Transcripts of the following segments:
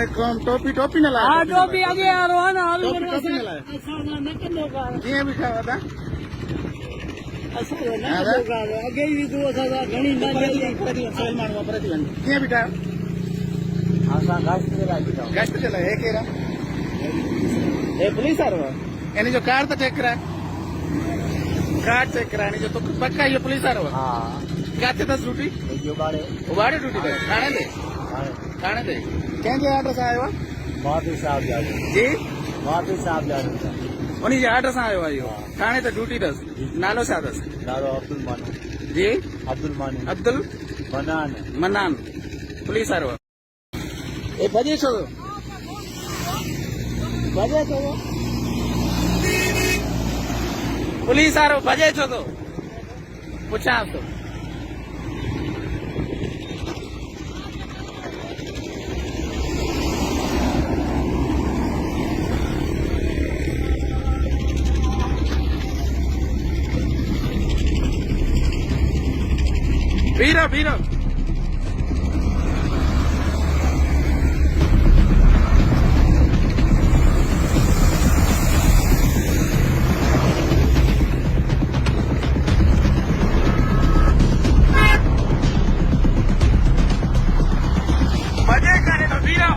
वालेकुम टोपी टोपी न लाया हाँ टोपी आगे आ रहा है ना टोपी टोपी न लाया कीअं बीठा वॾा आगे भी तू घणी सभई माण्हू पर थी वञनि कीअं बीठा गश्त ते लाइ हे केरु आहे हे पुलिस वारो आहे इन जो कार्ड त चेक कराए कार्ड चेक कराए इन जो तो पक्का इहो पुलिस वारो आहे किथे अथसि ड्यूटी उबाड़े ड्यूटी ते थाणे ते कंहिंजे ऑर्डर सां आयो आहे जी उन्ही जे ऑर्डर सां आयो आहे इहो थाणे ते ड्यूटी अथसि नालो छा अथसि जी अब्दुल मनान पुलिस वारो आहे ए भॼे छो भॼे छो पुलिस वारो भॼे छो थो पुछांसि थो बीरो बीरो मजे करे तो बीरो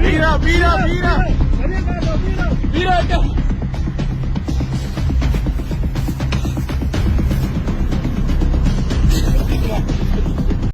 बीरो बीरो बीरो बीरो